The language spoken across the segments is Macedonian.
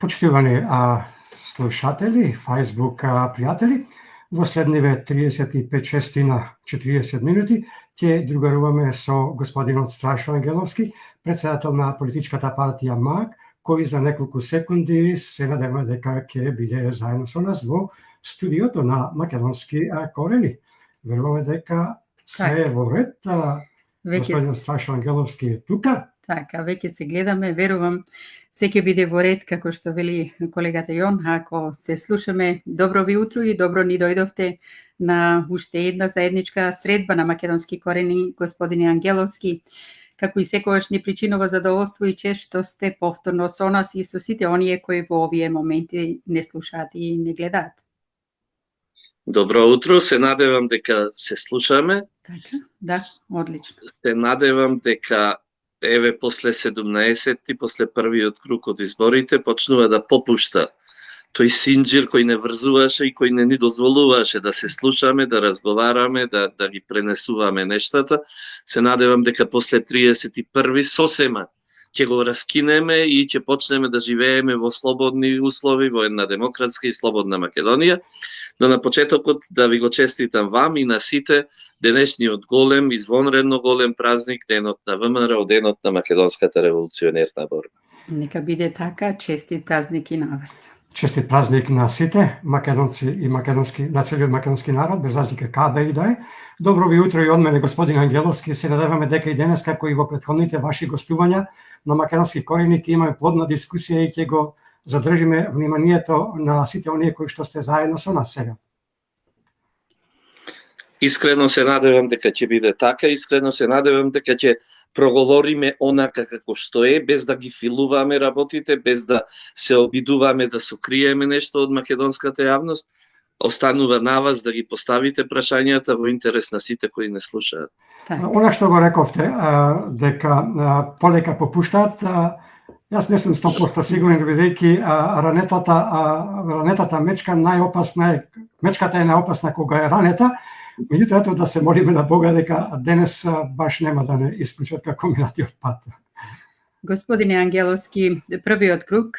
Почитувани слушатели, Facebook пријатели, во следниве 35-40 минути ќе другаруваме со господинот Страшо Ангеловски, председател на политичката партија МАК, кој за неколку секунди се надеваме дека ќе биде заедно со нас во студиото на Македонски корени. Веруваме дека се е во ред. Господин Страшо Ангеловски е тука. Така, веќе се гледаме, верувам, се ќе биде во ред, како што вели колегата Јон, ако се слушаме. Добро ви утро и добро ни дојдовте на уште една заедничка средба на Македонски корени, господине Ангеловски. Како и секогаш ни причинува задоволство и чест што сте повторно со нас и со сите оние кои во овие моменти не слушаат и не гледаат. Добро утро, се надевам дека се слушаме. Така, да, одлично. Се надевам дека еве после 17-ти, после првиот круг од изборите, почнува да попушта тој синџир кој не врзуваше и кој не ни дозволуваше да се слушаме, да разговараме, да ги пренесуваме нештата. Се надевам дека после 31-ви сосема ќе го раскинеме и ќе почнеме да живееме во слободни услови, во една демократска и слободна Македонија. Но на почетокот да ви го честитам вам и на сите денешниот голем, извонредно голем празник, денот на ВМРО, денот на Македонската револуционерна борба. Нека биде така, честит празник и на вас. Честит празник на сите македонци и на целиот македонски народ, без разлика каде и да е. Добро ви утро и од мене, господин Ангеловски. Се надеваме дека и денес, како и во претходните ваши гостувања на Македонски корени, ќе имаме плодна дискусија и ќе го задржиме вниманието на сите оние кои што сте заедно со нас сега. Искрено се надевам дека ќе биде така, искрено се надевам дека ќе проговориме онака како што е, без да ги филуваме работите, без да се обидуваме да сокриеме нешто од македонската јавност. Останува на вас да ги поставите прашањата во интерес на сите кои не слушаат. Она што го рековте, дека полека попуштаат, јас не сум 100% сигурен, бидејќи ранетата мечка мечката е најопасна кога е ранета. Меѓутоа, ето да се молиме на Бога дека денес баш нема да не исклучат како минатиот пат. Господине Ангеловски, првиот круг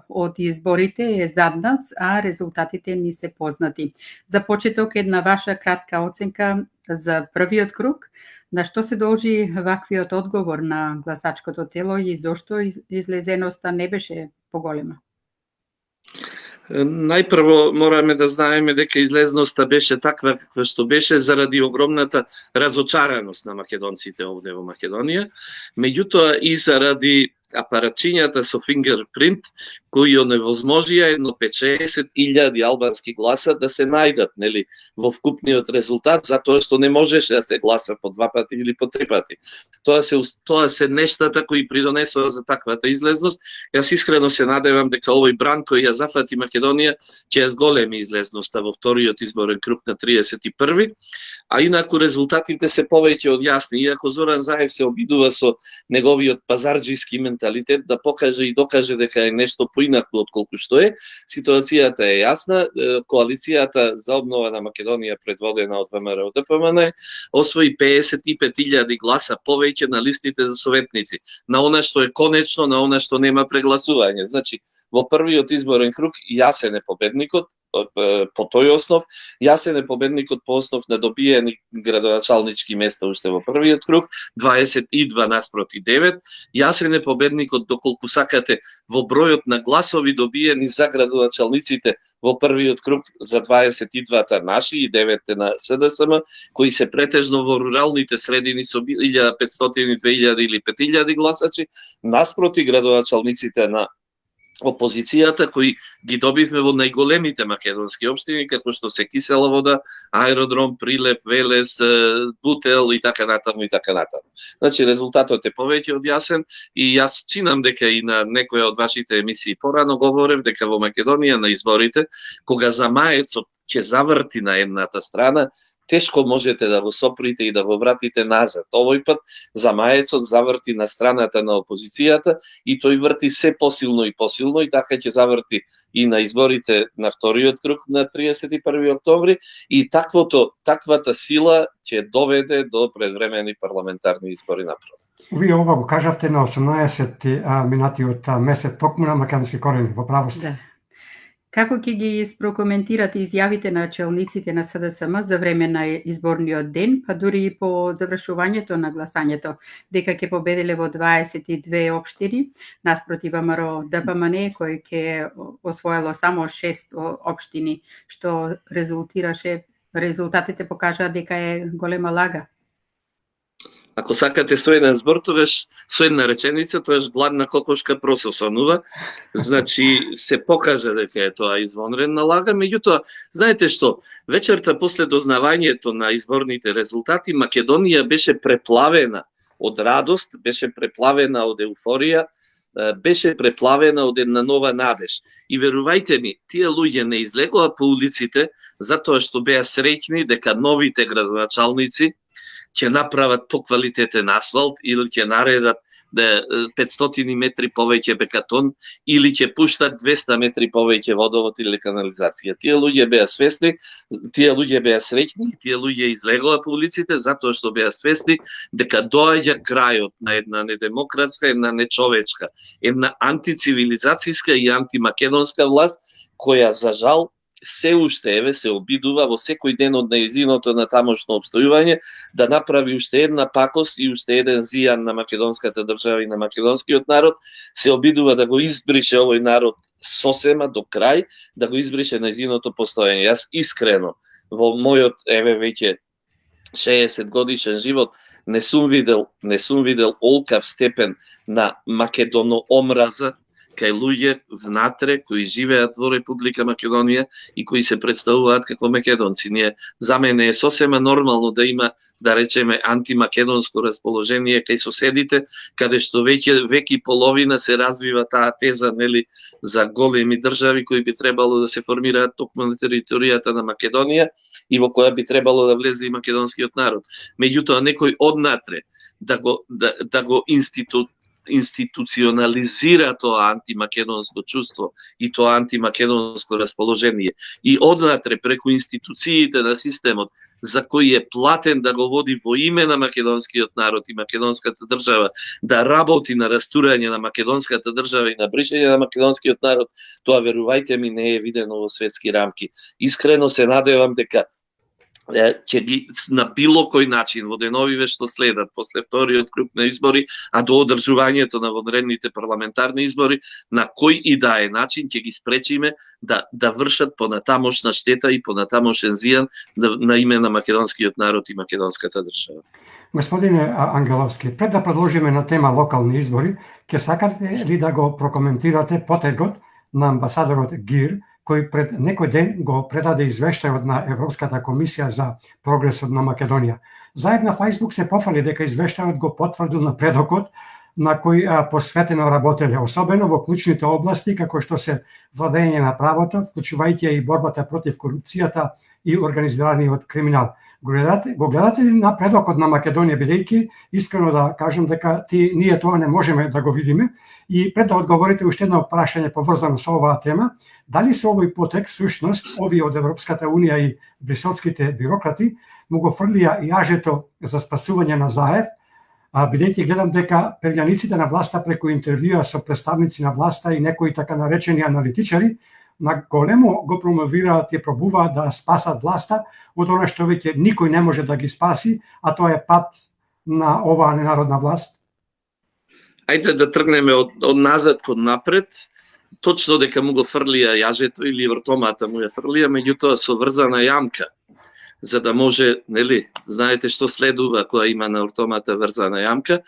од изборите е зад нас, а резултатите ни се познати. За почеток една ваша кратка оценка за првиот круг, на што се должи ваквиот одговор на гласачкото тело и зошто излезеноста не беше поголема? Најпрво мораме да знаеме дека излезноста беше таква каква што беше заради огромната разочараност на македонците овде во Македонија, меѓутоа и заради апаратчињата со фингерпринт кои оневозможија едно 50.000 албански гласа да се најдат, нели, во вкупниот резултат, затоа што не можеше да се гласа по 2 пати или по 3 пати. Тоа се нештата кои придонесоа за таквата излезност. Јас искрено се надевам дека овој бран кој ја зафати Македонија ќе ја зголеми излезноста во вториот изборен круг на 31-ви, а инаку резултатите се повеќе од јасни. Иако Зоран Заев се обидува со неговиот пазарџиски менталитет да покаже и докаже дека е нешто поинаку отколку што е, ситуацијата е јасна. Коалицијата за обнова на Македонија, предводена од ВМРО ДПМН, освои 55.000 гласа повеќе на листите за советници, на она што е конечно, на она што нема прегласување. Значи, во првиот изборен круг јасен е победникот по тој основ, јасен е победникот по основ на добиени градоначалнички места уште во првиот круг, 22 наспроти 9, јасен е победникот доколку сакате во бројот на гласови добиени за градоначалниците во првиот круг за 22-та наши и 9 на СДСМ, кои се претежно во руралните средини со 1500, 2000 или 5000 гласачи, наспроти градоначалниците на опозицијата кои ги добивме во најголемите македонски општини како што се Кисела вода, Аеродром, Прилеп, Велес, Бутел и така натаму и така натаму. Значи резултатот е повеќе од јасен и јас чинам дека и на некоја од вашите емисии порано говорев дека во Македонија на изборите кога за маецот ќе заврти на едната страна, тешко можете да го соприте и да го вратите назад. Овој пат замаецот заврти на страната на опозицијата и тој врти се посилно и така ќе заврти и на изборите на вториот круг на 31 октомври и таквата сила ќе доведе до предвремени парламентарни избори на пролет. Вие ова го кажавте на 18 минатиот месец токму на македонски корени, во право сте. Да. Како ќе ги прокоментирате изјавите на челниците на СДСМ за време на изборниот ден, па дури и по завршувањето на гласањето, дека ќе победиле во 22 општини, наспроти ВМРО ДПМН, кој ќе освоило само 6 општини, што резултатите покажаа дека е голема лага. Ако сакате со еден збор, тогаш со една реченица, тогаш гладна кокошка прососонува. Значи се покажа дека е тоа извонредна лага, меѓутоа, знаете што, вечерта после дознавањето на изборните резултати, Македонија беше преплавена од радост, беше преплавена од еуфорија, беше преплавена од една нова надеж. И верувајте ми, тие луѓе не излегоа по улиците затоа што беа среќни дека новите градоначалници ќе направат поквалитетен асфалт или ќе наредат 500 метри повеќе бекатон или ќе пуштат 200 метри повеќе водовод или канализација. Тие луѓе беа свесни, тие луѓе беа среќни, тие луѓе излегоа по улиците затоа што беа свесни дека доаѓа крајот на една недемократска, една нечовечка, една антицивилизацијска и антимакедонска власт која за жал се уште се обидува во секој ден од неизиното на тамошно обстојување да направи уште една пакост и уште еден зијан на македонската држава и на македонскиот народ, се обидува да го избрише овој народ сосема до крај, да го избрише неизиното постоење. Јас искрено во мојот веќе 60 годишен живот не сум видел олкав степен на македоноомраза кај луѓе внатре кои живеат во Република Македонија и кои се представуваат како македонци. За мене е сосема нормално да има, да речеме, антимакедонско расположение кај соседите, каде што веќе половина се развива таа теза, нели, за големи држави кои би требало да се формираат токму на територијата на Македонија и во која би требало да влезе и македонскиот народ. Меѓутоа некој однатре да го институционализира тоа антимакедонско чувство и тоа антимакедонско расположение и однатре преку институциите на системот за кој е платен да го води во име на македонскиот народ и македонската држава, да работи на растурање на македонската држава и на бришење на македонскиот народ, тоа верувајте ми не е видено во светски рамки. Искрено се надевам дека ќе ги на било кој начин во деновиве што следат после вториот круг на избори, а до одржувањето на вонредните парламентарни избори, на кој и да е начин ќе ги спречиме да вршат понатамошна штета и понатамошен зијан на име на македонскиот народ и македонската држава. Господине Ангеловски, пред да продолжиме на тема локални избори, ќе сакате ли да го прокоментирате потегот на амбасадорот Гир, кој пред некој ден го предаде извештајот на Европската комисија за прогресот на Македонија. Заедно на Facebook се пофали дека извештајот го потврдил напредокот на кој посветено работеле, особено во клучните области како што се владење на правото, вклучувајќи и борбата против корупцијата и организираниот криминал. Го гледате ли напредокот на Македонија, бидејќи искрено да кажам дека ние тоа не можеме да го видиме? И пред да одговорите уште едно прашање поврзано со оваа тема, дали со овој потек всушност овие од Европската унија и бриселските бюрократи му го фрлија јажето за спасување на Заев, бидејќи гледам дека перјаниците на власта преку интервјуа со представници на власта и некои така наречени аналитичари на големо го промовираат и пробуваат да спасат власта од она што веќе никој не може да ги спаси, а тоа е пат на оваа ненародна власт. Ајде да тргнеме од назад кон напред. Точно дека му го фрлија јажето или вртомата му ја фрлија, меѓутоа со врзана јамка, за да може, нели, знаете што следува кога има на вртомата врзана јамка,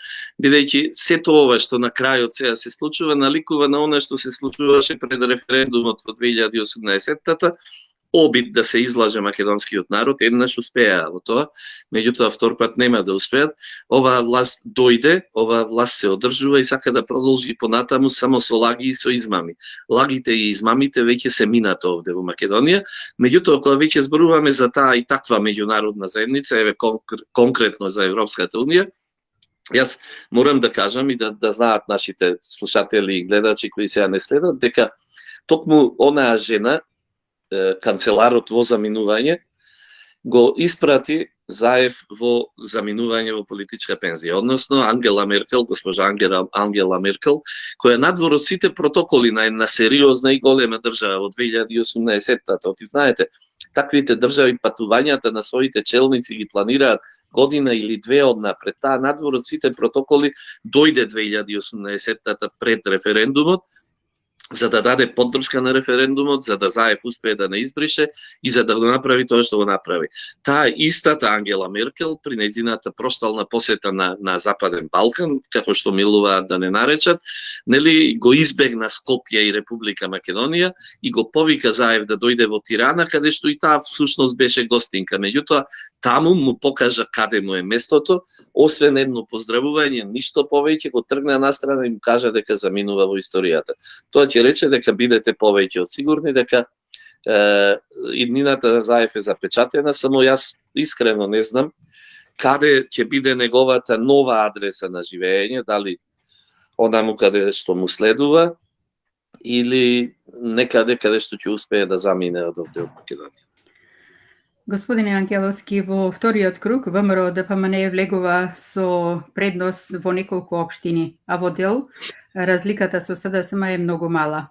бидејќи сето ова што на крајот сега се случува наликува на она што се случуваше пред референдумот во 2018-та, обид да се излаже македонскиот народ, еднаш успеа во тоа, меѓутоа втор пат нема да успеат. Оваа власт дојде, оваа власт се одржува и сака да продолжи понатаму само со лаги и со измами. Лагите и измамите веќе се минато овде во Македонија, меѓутоа кога веќе зборуваме за таа и таква меѓународна заедница, еве конкретно за Европската унија, јас морам да кажам и да знаат нашите слушатели и гледачи кои сега не следат, дека токму онаа жена, канцеларот во заминување, го испрати Заев во заминување во политичка пензија, односно Ангела Меркел, госпожа Ангела Меркел, која надвор од сите протоколи на една сериозна и голема држава во 2018-та, ти знаете, таквите држави патувањата на своите челници ги планираат година или две однапред. Таа надвор од сите протоколи дојде 2018-та пред референдумот, за да даде поддршка на референдумот, за да Заев успее да не избрише и за да го направи тоа што го направи. Таа истата Ангела Меркел при нејзината проштална посета на Западен Балкан, како што милуваат да не наречат, нели го избегна Скопје и Република Македонија и го повика Заев да дојде во Тирана, каде што и таа всушност беше гостинка. Меѓутоа, таму му покажа каде му е местото, освен едно поздравување, ништо повеќе, го тргна настрана и му кажа дека заминува во историјата. Тоа ќе рече дека бидете повеќе од сигурни дека иднината на Заев е запечатена, само јас искрено не знам каде ќе биде неговата нова адреса на живење, дали онаму каде што му следува или некаде каде што ќе успее да замине од овде од Македонија. Господине Ангеловски, во вториот круг ВМРО ДПМН влегува со предност во неколку општини, а во дел разликата со СДСМ е многу мала.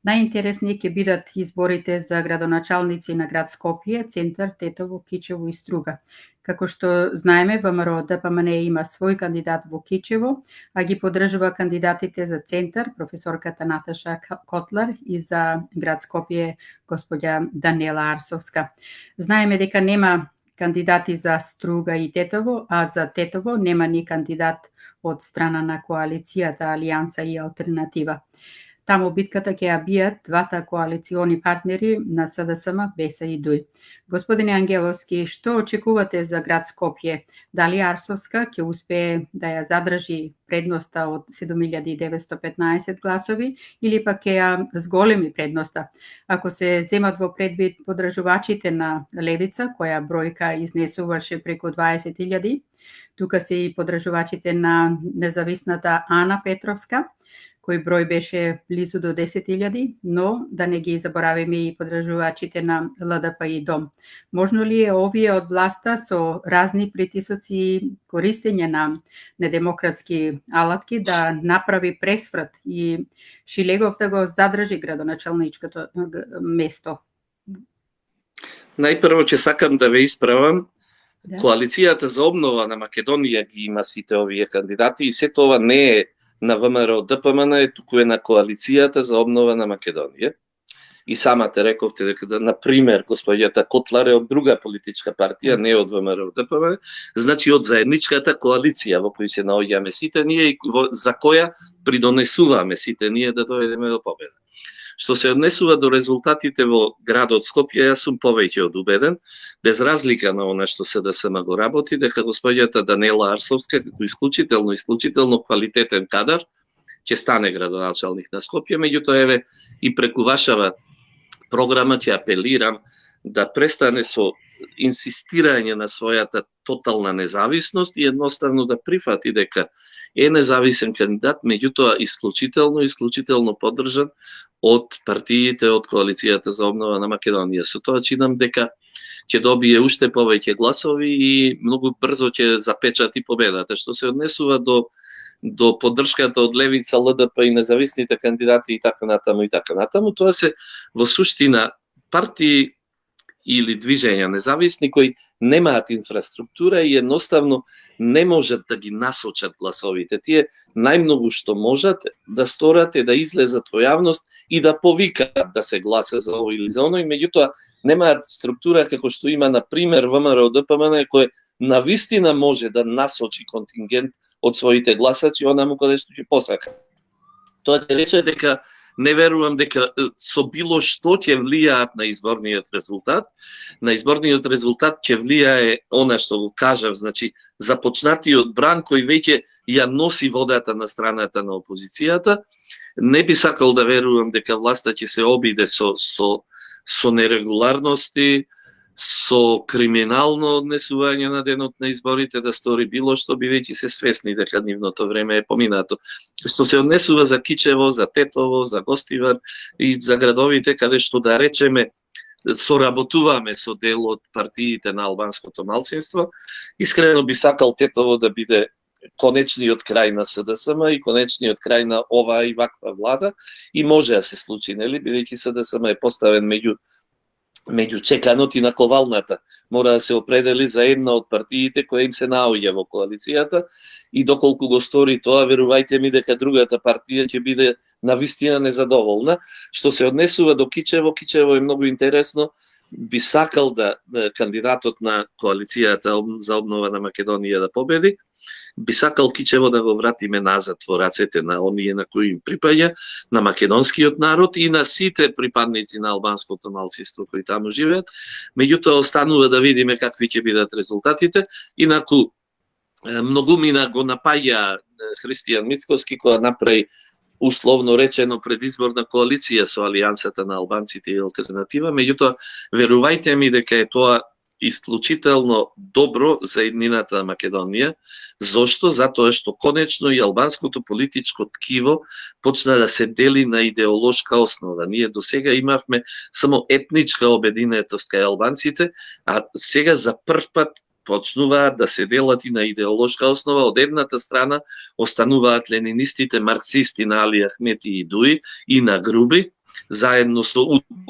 Најинтересни ќе бидат изборите за градоначалници на град Скопје, Центар, Тетово, Кичево и Струга. Како што знаеме, ВМРО ДПМН има свој кандидат во Кичево, а ги поддржува кандидатите за Центар, професорката Наташа Котлар, и за град Скопје, господја Даниела Арсовска. Знаеме дека нема кандидати за Струга и Тетово, а за Тетово нема ни кандидат од страна на коалицијата Алијанса и Алтернатива. Таму битката ќе ја бијат двата коалициони партнери на СДСМ, БЕСА и ДУИ. Господине Ангеловски, што очекувате за град Скопје? Дали Арсовска ќе успее да ја задржи предноста од 7915 гласови или пак ќе ја зголеми предноста? Ако се земат во предвид поддржувачите на Левица, која бројка изнесуваше преку 20.000, тука се и поддржувачите на независната Ана Петровска, кој број беше близу до 10.000, но да не ги заборавиме и поддржувачите на ЛДП и ДОМ. Можно ли е овие од власта со разни притисоци и користење на недемократски алатки да направи пресврат и Шилегов да го задржи градоначалничкото место? Најпрво ќе сакам да ве исправам. Да. Коалицијата за обнова на Македонија ги има сите овие кандидати и сето ова не е на ВМРО ДПМН, туку е на коалицијата за обнова на Македонија. И самата рековте дека, на пример, господјата Котлар е од друга политичка партија, не од ВМРО ДПМН, значи од заедничката коалиција во која се наоѓаме сите ние и за која придонесуваме сите ние да дојдеме до победа. Што се однесува до резултатите во градот Скопје, јас сум повеќе од убеден, без разлика на она што СДСМ го работи, дека господјата Даниела Арсовска, како исклучително квалитетен кадар, ќе стане градоначалник на Скопје, меѓутоа еве и преку вашава програма ќе апелирам да престане со инсистирање на својата тотална независност и едноставно да прифати дека е независен кандидат, меѓутоа исклучително поддржан од партиите од коалицијата за обнова на Македонија. Со тоа чинам дека ќе добие уште повеќе гласови и многу брзо ќе запечати победата. Што се однесува до поддршката од Левица, ЛДП и независните кандидати и така натаму, тоа се во суштина партии или движења независни кои немаат инфраструктура и едноставно не можат да ги насочат гласовите. Тие најмногу што можат да сторат е да излезат во јавност и да повикаат да се гласа за ово или за оно, и меѓутоа немаат структура како што има на пример ВМРО ДПМН, кој навистина може да насочи контингент од своите гласачи онаму каде што ќе посака. Тоа ќе рече дека не верувам дека со било што ќе влијаат на изборниот резултат. На изборниот резултат ќе влијае она што го кажав, значи започнатиот бран кој веќе ја носи водата на страната на опозицијата. Не би сакал да верувам дека власта ќе се обиде со нерегуларности, со криминално однесување на денот на изборите, да стори било што, бидејќи се свесни дека нивното време е поминато. Што се однесува за Кичево, за Тетово, за Гостивар и за градовите каде што, да речеме, соработуваме со дел од партиите на албанското малцинство, искрено би сакал Тетово да биде конечниот крај на СДСМ и конечниот крај на оваа и ваква влада, и може да се случи, нели, бидејќи СДСМ е поставен меѓу чеканот и наковалната. Мора да се определи за една од партиите која им се наоѓа во коалицијата, и доколку го стори тоа, верувајте ми дека другата партија ќе биде навистина незадоволна. Што се однесува до Кичево, Кичево е многу интересно. Би сакал да кандидатот на коалицијата за обнова на Македонија да победи. Би сакал Кичево да го вратиме назад во рацете на оние на кои им припаѓа, на македонскиот народ и на сите припадници на албанското малцинство кои таму живеат. Меѓутоа останува да видиме какви ќе бидат резултатите. Инаку многумина го напаѓа Христијан Мицкоски која направи условно речено предизборна коалиција со Алијансата на албанците и Алтернатива. Меѓутоа верувајте ми дека е тоа исклучително добро за еднината на Македонија. Зошто? Затоа што конечно и албанското политичко ткиво почна да се дели на идеолошка основа. Ние до сега имавме само етничка обединетост кај албанците, а сега за прв пат почнуваат да се делат и на идеолошка основа. Од едната страна остануваат ленинистите, марксисти на Али Ахмети и Дуи и на Груби, заедно со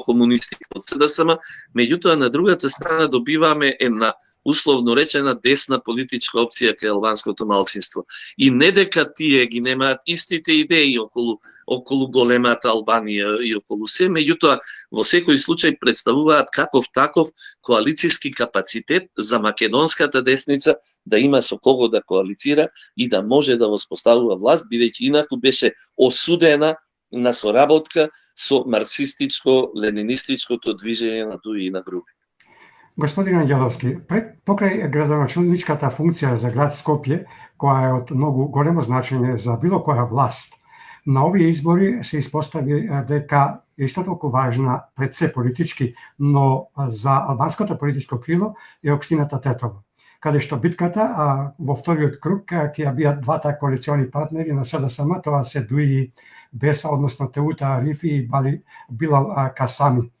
комунистите од СДСМ, меѓутоа на другата страна добиваме една условно речена десна политичка опција кај албанското малцинство. И не дека тие ги немаат истите идеи околу големата Албанија и околу се, меѓутоа во секој случај представуваат каков таков коалициски капацитет за македонската десница да има со кого да коалицира и да може да воспоставува власт, бидејќи инаку беше осудена на соработка со марксистичко-ленинистичкото движење на Дуи и на Груби. Господин Ангеловски, покрај градоначалничката функција за град Скопје, која е од многу големо значење за било која власт, на овие избори се испостави дека е исто толку важна пред се политички, но за албанското политичко крило е општината Тетово, каде што битката во вториот круг ќе ја бидат двата коалициони партнери на СДСМ, тоа се Дуи Беса, односно Теута Арифи и Билал Касами.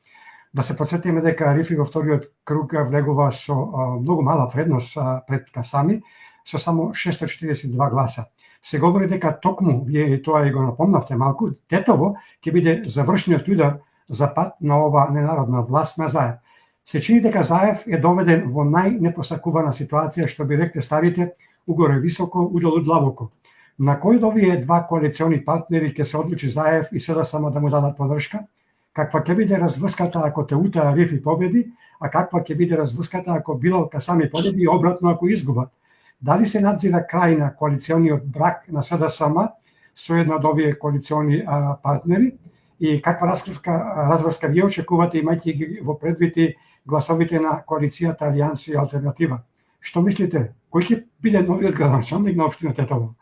Да се подсетиме дека Арифи во вториот круг влегува со многу мала предност пред Касами, со само 642 гласа. Се говори дека токму, вие и тоа и го напомнавте малку, Тетово ќе биде завршниот удар за пат на ова ненародна власт на Заев. Се чини дека Заев е доведен во најнепосакувана ситуација, што би рекле старите, угоре високо, удолу длабоко. На кој од овие два коалициони партнери ќе се одлучи Заев и СДСМ да му дадат подршка? Каква ќе биде разврската ако Теута Арифи победи, а каква ќе биде разврската ако Билал Касами победи и обратно ако изгубат? Дали се надзира крај на коалициониот брак на СДСМ со една од овие коалициони партнери? И каква разврска вие очекувате, имајќи ги во предвид гласовите на коалицијата Алијанси и Алтернатива? Што мислите? Кој ќе биде новиот градоначалник на општина Тетово?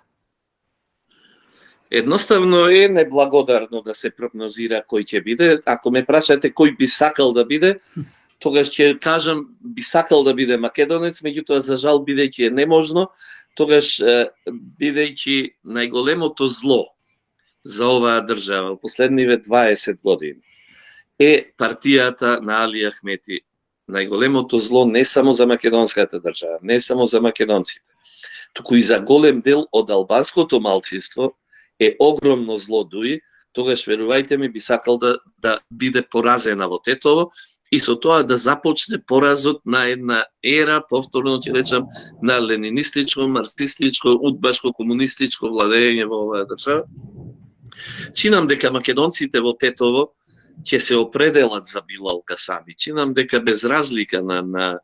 Едноставно е неблагодарно да се прогнозира кој ќе биде. Ако ме прашате кој би сакал да биде, тогаш ќе кажам би сакал да биде македонец, меѓутоа за жал бидејќи е неможно, тогаш бидејќи најголемото зло за оваа држава во последниве 20 години е партијата на Али Ахмети. Најголемото зло не само за македонската држава, не само за македонците, туку и за голем дел од албанското малцинство е огромно зло Дуи. Тогаш верувајте ми би сакал да биде поразена во Тетово и со тоа да започне поразот на една ера, повторно ќе речам, на ленинистичко, марксистичко, удбашко, комунистичко владење во оваа држава. Чинам дека македонците во Тетово ќе се определат за Билал Касами. Чинам дека без разлика на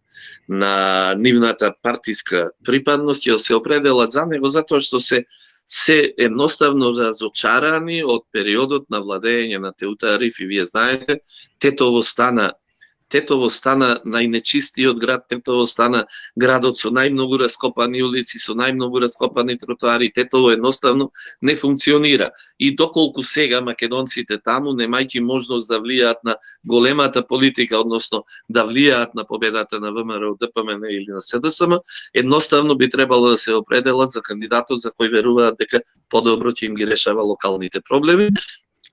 нивната партиска припадност ќе се определат за него, затоа што се се едноставно разочарани од периодот на владење на Теута Арифи. Вие знаете, Тетово стана најнечистиот град, Тетово стана градот со најмногу раскопани улици, со најмногу раскопани тротоари. Тетово едноставно не функционира. И доколку сега македонците таму, немајќи можност да влијаат на големата политика, односно да влијаат на победата на ВМРО, ДПМН или на СДСМ, едноставно би требало да се определат за кандидатот за кој веруваат дека подобро ќе им ги решава локалните проблеми.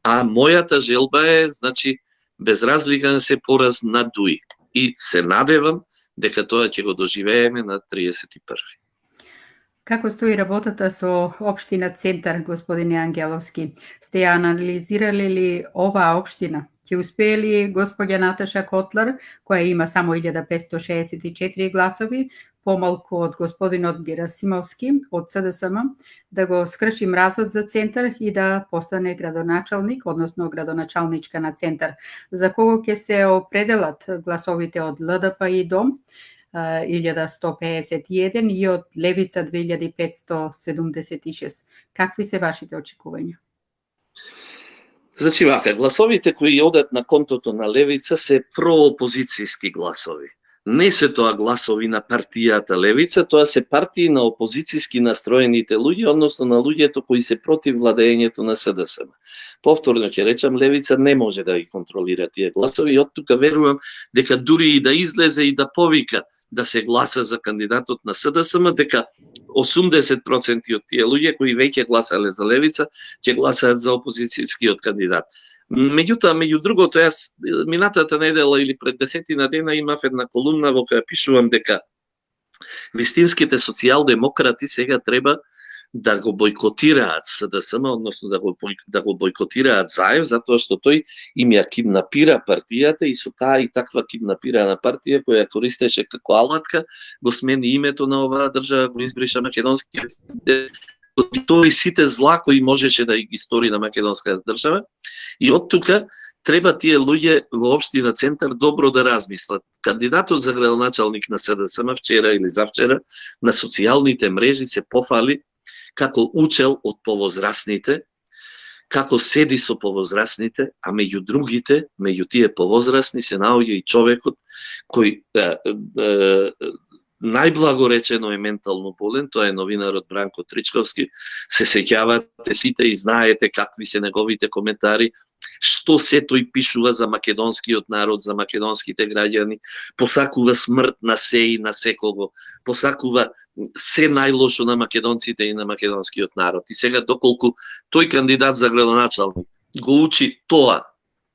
А мојата желба е, значи, без разлика да се пораз на Дуи. И се надевам дека тоа ќе го доживееме на 31. Како стои работата со општина Центар, господине Ангеловски? Сте ја анализирали ли оваа општина? Ќе успее ли господја Наташа Котлар, која има само 1564 гласови, помалку од господинот Герасимовски од СДСМ, да го скрши мразот за Центар и да постане градоначалник, односно градоначалничка на Центар? За кого ќе се определат гласовите од ЛДП и ДОМ 1151 и од Левица 2576? Какви се вашите очекувања? Значи вака, гласовите кои одат на контото на Левица се проопозицијски гласови. Не се тоа гласови на партијата Левица, тоа се партии на опозицијски настроените луѓе, односно на луѓето кои се против владењето на СДСМ. Повторно ќе речам, Левица не може да ги контролира тие гласови и од тука верувам дека дури и да излезе и да повика да се гласа за кандидатот на СДСМ, дека 80% од тие луѓе кои веќе гласале за Левица ќе гласаат за опозицијскиот кандидат. Меѓутоа, меѓу другото, јас минатата недела или пред 10 дена имав една колумна во која пишувам дека вистинските социјалдемократи сега треба да го бойкотираат СДСМ, односно да го бойкотираат Заев, затоа што тој им ја киднапира партијата и со таа и таква киднапирана партија која користеше како алатка, го смени името на оваа држава, го избриша македонскиот тој сите зла кои можеше да ги стори на македонската држава. И од тука треба тие луѓе во општина Центар добро да размислат. Кандидатот за градоначалник на СДСМ вчера или завчера на социјалните мрежи се пофали како учел од повозрасните, како седи со повозрасните, а меѓу другите, меѓу тие повозрасни се наоѓа и човекот кој најблагоречено е ментално болен, тоа е новинарот Бранко Тричковски. Се сеќавате сите и знаете какви се неговите коментари, што се тој пишува за македонскиот народ, за македонските граѓани, посакува смрт на се и на секого, посакува се најлошо на македонците и на македонскиот народ. И сега доколку тој кандидат за градоначалник го учи тоа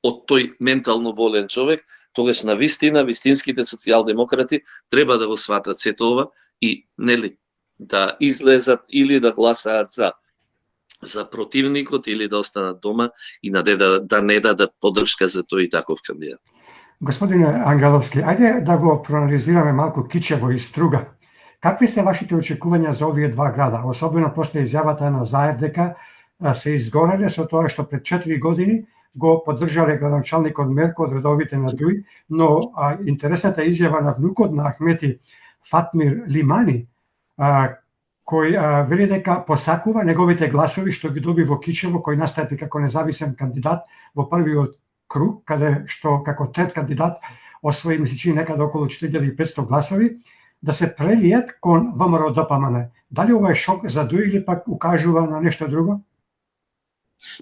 од тој ментално болен човек, тогаш на вистина вистинските социјалдемократи треба да го сватат сето ова и нели да излезат или да гласаат за противникот или да останат дома и да не дадат поддршка за тој и таков кандидат. Господине Ангеловски, ајде да го проанализираме малку кичево и струга. Какви се вашите очекувања за овие два града, особено после изјавата на Заев дека се изгореле со тоа што пред 4 години го поддржале градоначалникот Мерко од редовите на Дуи, но интересната изјава на внукот на Ахмети, Фатмир Лимани, кој вели дека посакува неговите гласови што ги доби во Кичево, кој настапи како независен кандидат во првиот круг, каде што како трет кандидат освои мисличи некаде околу 4500 гласови, да се прелијат кон ВМРО ДПМН. Дали ова е шок за Дуи или пак укажува на нешто друго?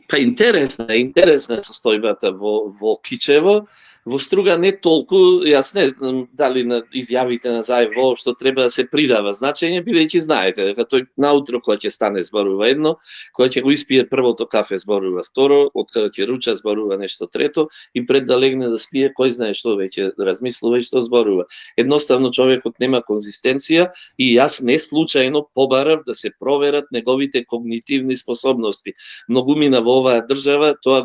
Па интересна состојбата во Кичево. Во Струга не толку, јас не знам дали на изјавите на Заев воопшто треба да се придава значење, бидејќи знаете дека тој наутро кога ќе стане зборува едно, кога ќе го испие првото кафе зборува второ, од кога ќе руча зборува нешто трето и пред да легне да спие кој знае што веќе размислува и што зборува. Едноставно човекот нема конзистенција и јас не случајно побарав да се проверат неговите когнитивни способности. Многу ми помина во оваа држава, тоа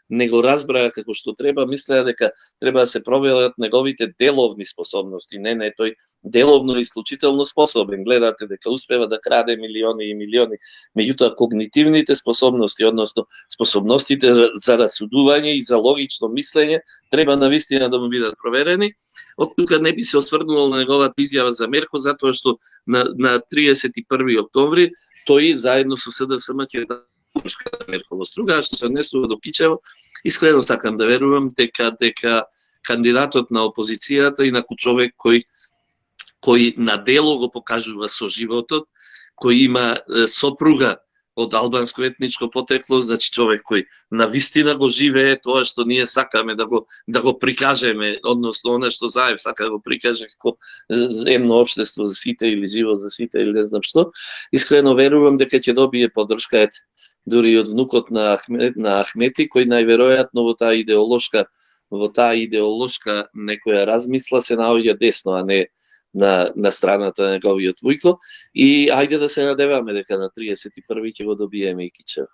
не го разбраа како што треба, мислеа дека треба да се проверат неговите деловни способности. Не, тој деловно и исклучително способен. Гледате дека успева да краде милиони и милиони. Меѓутоа, когнитивните способности, односно способностите за расудување и за логично мислење, треба навистина да му бидат проверени. Од тука не би се осврнувал на неговата изјава за Мерко, затоа што на 31. октомври тој заедно со СДСМ ќе да Мерко во Струга, што се однесува до Кичево. Искрено сакам да верувам дека кандидатот на опозицијата и наку човек кој на дело го покажува со животот, кој има сопруга од албанско етничко потекло, значи човек кој навистина го живее тоа што ние сакаме да го прикажеме, односно она што Заев сака да го прикаже како земно општество за сите или живот за сите или не знам што. Искрено верувам дека ќе добие поддршка дури од внукот на Ахмети, кој најверојатно во таа идеолошка некоја размисла се наоѓа десно, а не на страната на неговиот вујко. И ајде да се надеваме дека на 31. ќе го добиеме и Кичево.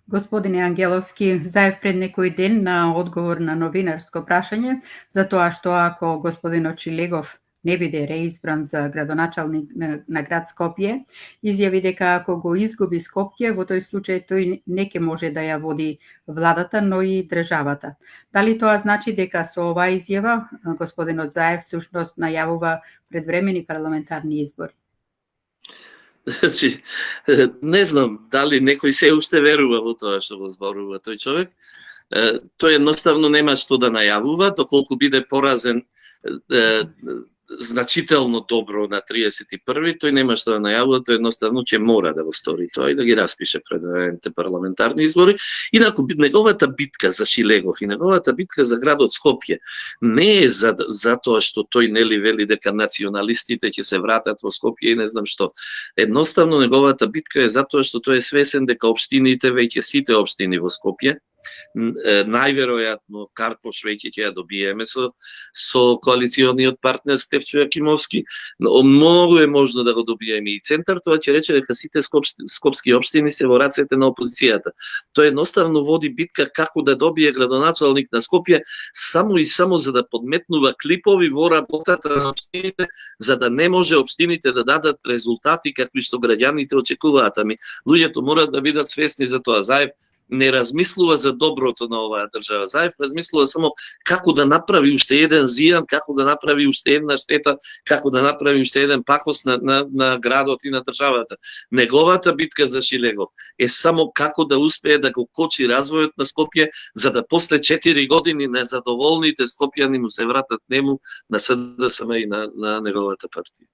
Господине Ангеловски, Заев пред некој ден на одговор на новинарско прашање за тоа што ако господинот Шилегов не биде реизбран за градоначалник на град Скопје, изјави дека ако го изгуби Скопје, во тој случај тој не ќе може да ја води владата, но и државата. Дали тоа значи дека со оваа изјава господинот Заев всушност најавува предвремени парламентарни избори? Значи, не знам дали некој се уште верува во тоа што го зборува тој човек. Тој едноставно нема што да најавува, доколку биде поразен значително добро на 31. Тој нема што да најавува, тој едноставно ќе мора да го стори тоа и да ги распише предвремените парламентарни избори. Инаку неговата битка за Шилегов и неговата битка за градот Скопје не е за тоа што тој нели вели дека националистите ќе се вратат во Скопје и не знам што. Едноставно неговата битка е затоа што тој е свесен дека општините, веќе сите општини во Скопје, најверојатно Карпош веќе ќе ја добиеме со коалициониот партнер Стефчо Јакимовски, но многу е можно да го добиеме и центар. Тоа ќе рече дека сите скопски општини се во рацете на опозицијата. Тој едноставно води битка како да добие градоначалник на Скопје само и само за да подметнува клипови во работата на општините, за да не може општините да дадат резултати какви што граѓаните очекуваат. Ами луѓето морат да бидат свесни за тоа. Заев не размислува за доброто на оваа држава. Заев размислува само како да направи уште еден зијан, како да направи уште една штета, како да направи уште еден пакос на градот и на државата. Неговата битка за Шилегов е само како да успее да го кочи развојот на Скопје, за да после 4 години незадоволните скопјани му се вратат нему, на СДСМ и на неговата партија.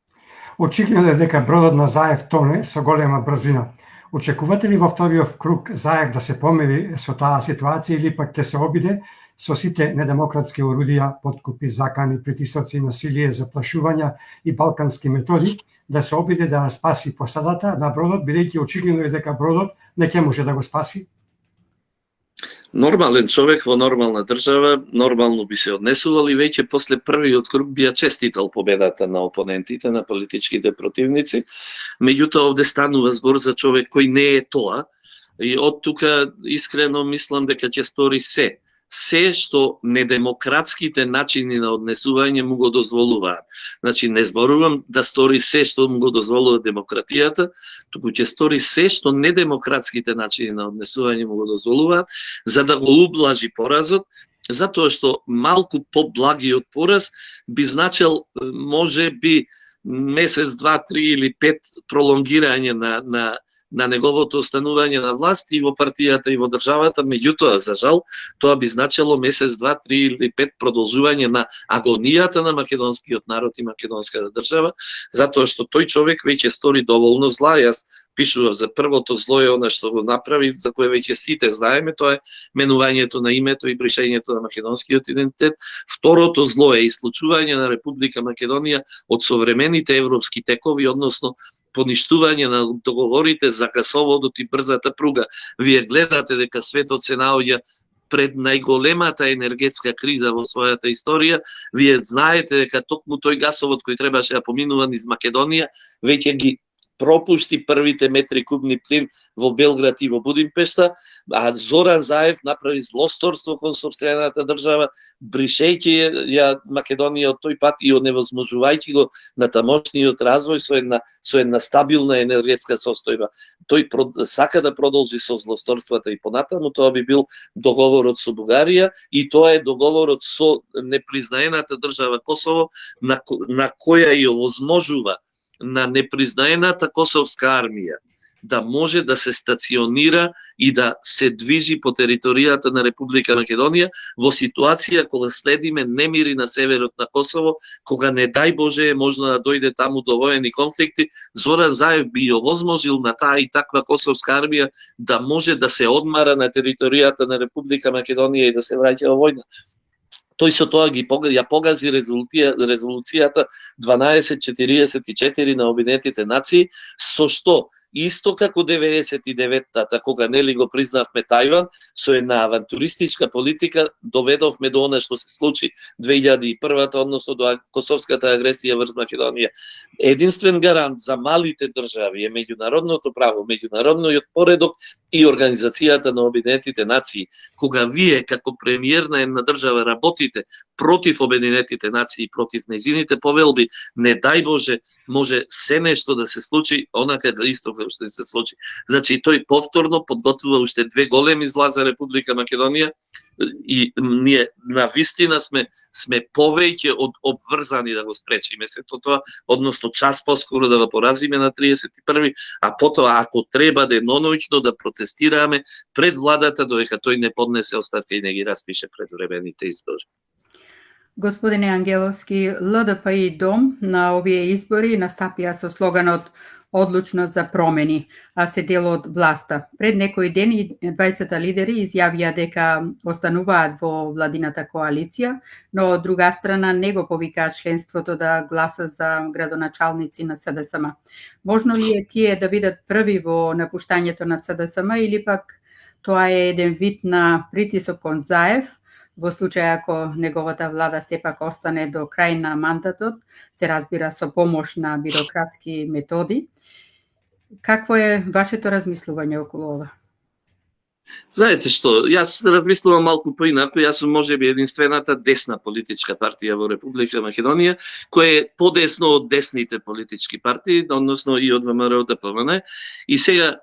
Очигледно е дека бродот на Заев тоне со голема брзина. Очекувате ли во вториот круг Заев да се помири со таа ситуација или пак ќе се обиде со сите недемократски орудија, подкупи, закани, притисоци, насилие, заплашувања и балкански методи, да се обиде да спаси посадата на бродот, бидејќи очигледно е дека бродот не ќе може да го спаси? Нормален човек во нормална држава нормално би се однесувал и веќе после првиот круг би ја честитал победата на опонентите, на политичките противници. Меѓутоа овде станува збор за човек кој не е тоа и од тука искрено мислам дека ќе стори се што недемократските начини на однесување му го дозволуваат. Значи не зборувам да стори се што му го дозволува демократијата, туку ќе стори се што недемократските начини на однесување му го дозволуваат, за да го ублажи поразот, затоа што малку поблагиот пораз би значел може би месец, 2, 3 или 5 пролонгирање на неговото останување на власт и во партијата и во државата. Меѓутоа, за жал, тоа би значело месец, 2, 3 или 5 продолжување на агонијата на македонскиот народ и македонската држава, затоа што тој човек веќе стори доволно зла. Јас пишував за првото зло е она што го направи, за кое веќе сите знаеме, тоа е менувањето на името и бришењето на македонскиот идентитет. Второто зло е исклучување на Република Македонија од современите европски текови, односно поништување на договорите за гасоводот и брзата пруга. Вие гледате дека светот се наоѓа пред најголемата енергетска криза во својата историја. Вие знаете дека токму тој гасовод кој требаше да поминува низ Македонија, веќе ги пропушти првите метри кубни плин во Белград и во Будимпешта, а Зоран Заев направи злосторство кон сопствената држава, бришејќи ја Македонија од тој пат и оневозможувајќи го на тамошниот развој со една стабилна енергетска состојба. Тој сака да продолжи со злосторствата и понатаму, тоа би бил договорот со Бугарија и тоа е договорот со непризнаената држава Косово на која и овозможува на непризнаената косовска армија да може да се стационира и да се движи по територијата на Република Македонија во ситуација кога следиме немири на северот на Косово, кога не дај Боже е можно да дојде таму до воени конфликти, Зоран Заев би овозможил на таа и таква косовска армија да може да се одмара на територијата на Република Македонија и да се враќа во војна. Тој со тоа ја погази резолуцијата 1244 на Обединетите нации, со што исто како 99-та, кога нели го признавме Тајван, со една авантуристичка политика доведовме до она што се случи 2001-та, односно до косовската агресија врз Македонија. Единствен гарант за малите држави е меѓународното право, меѓународниот поредок и Организацијата на Обединетите нации. Кога вие како премиер на една држава работите против Обединетите нации, против нејзините повелби, не дај Боже, може се нешто да се случи, онака исто што се случи. Значи, тој повторно подготвува уште две големи зла за Република Македонија и ние на вистина сме повеќе од обврзани да го спречиме сето тоа, односно час поскоро да го поразиме на 31, а потоа ако треба деноноќно да протестираме пред владата додека тој не поднесе оставка и не ги распише предвремените избори. Господине Ангеловски, ЛДП и ДОМ на овие избори настапија со слоганот одлучно за промени, а се дел од власта. Пред некој ден и двајцата лидери изјавија дека остануваат во владината коалиција, но од друга страна не го повикаат членството да гласа за градоначалници на СДСМ. Можно ли е тие да бидат први во напуштањето на СДСМ или пак тоа е еден вид на притисок кон Заев, во случај ако неговата влада сепак остане до крај на мандатот, се разбира со помош на бирократски методи. Какво е вашето размислување околу ова? Знаете што, јас размислувам малку поинаку, јас сум можеби единствената десна политичка партија во Република Македонија, која е подесно од десните политички партии, односно и од ВМРО ДПМН. И сега,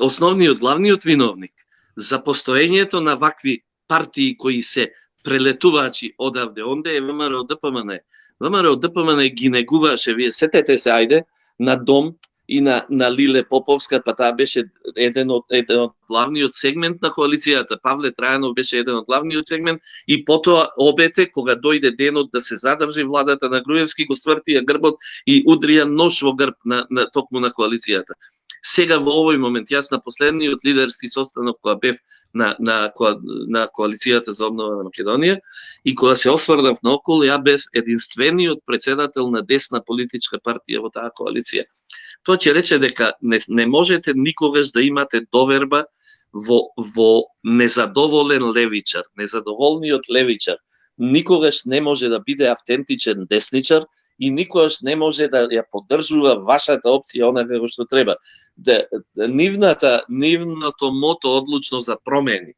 основниот, главниот виновник за постоењето на вакви партии кои се прелетувачи одавде онде е ВМРО ДПМН. ВМРО ДПМН ги негуваше, вие сетете се, ајде, на ДОМ и на Лиле Поповска, па таа беше еден од главниот сегмент на коалицијата. Павле Трајанов беше еден од главниот сегмент и потоа обете, кога дојде денот да се задржи владата на Груевски, го свртија грбот и удрија нож во грб на токму на коалицијата. Сега во овој момент, јас на последниот лидерски состанок која бев на коалицијата за обнова на Македонија и кога се осврнав наоколу, ја бев единствениот председател на десна политичка партија во таа коалиција. Тоа ќе рече дека не можете никогаш да имате доверба во незадоволен левичар. Незадоволниот левичар никогаш не може да биде автентичен десничар и никогаш не може да ја поддржува вашата опција онака како што треба. Нивното мото одлучно за промени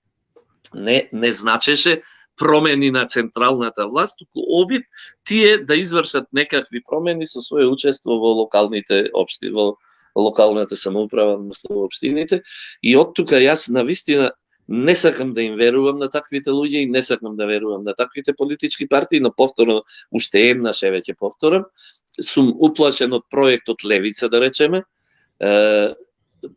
не значеше промени на централната власт, туку обид тие да извршат некакви промени со свое учество во локалните општини, во локалната самоуправа, во општините. И од тука јас навистина не сакам да им верувам на таквите луѓе и не сакам да верувам на таквите политички партии, но повторно, уште еднаш веќе повторам, сум уплашен од проектот Левица, да речеме.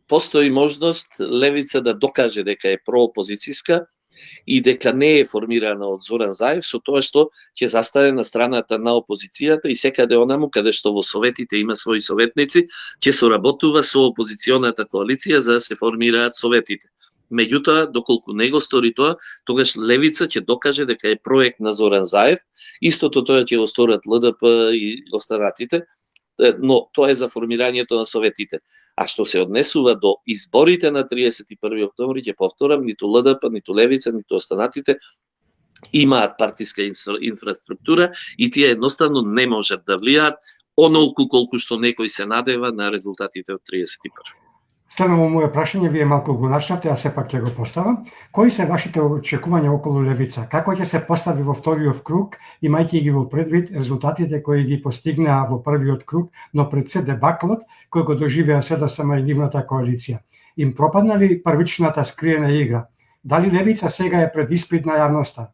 Постои можност Левица да докаже дека е проопозицијска и дека не е формирана од Зоран Заев, со тоа што ќе застане на страната на опозицијата и секаде онаму каде што во советите има своји советници, ќе соработува со опозиционата коалиција за да се формираат советите. Меѓутоа, доколку не го стори тоа, тогаш Левица ќе докаже дека е проект на Зоран Заев, истото тоа ќе го сторат ЛДП и останатите, но тоа е за формирањето на советите. А што се однесува до изборите на 31 октомври, ќе повторам, ниту ЛДП, ниту Левица, ниту останатите имаат партиска инфраструктура и тие едноставно не можат да влијаат онолку колку што некој се надева на резултатите од 31. Следно моје прашање, вие малку го начнавте, а сепак ќе го поставам. Кои се вашите очекувања околу левица? Како ќе се постави во вториот круг, имајќи ги во предвид резултатите кои ги постигнаа во првиот круг, но пред се дебаклот кој го доживеа СДСМ и нивната коалиција? Им пропадна ли првичната скриена игра? Дали левица сега е пред испит на јавноста?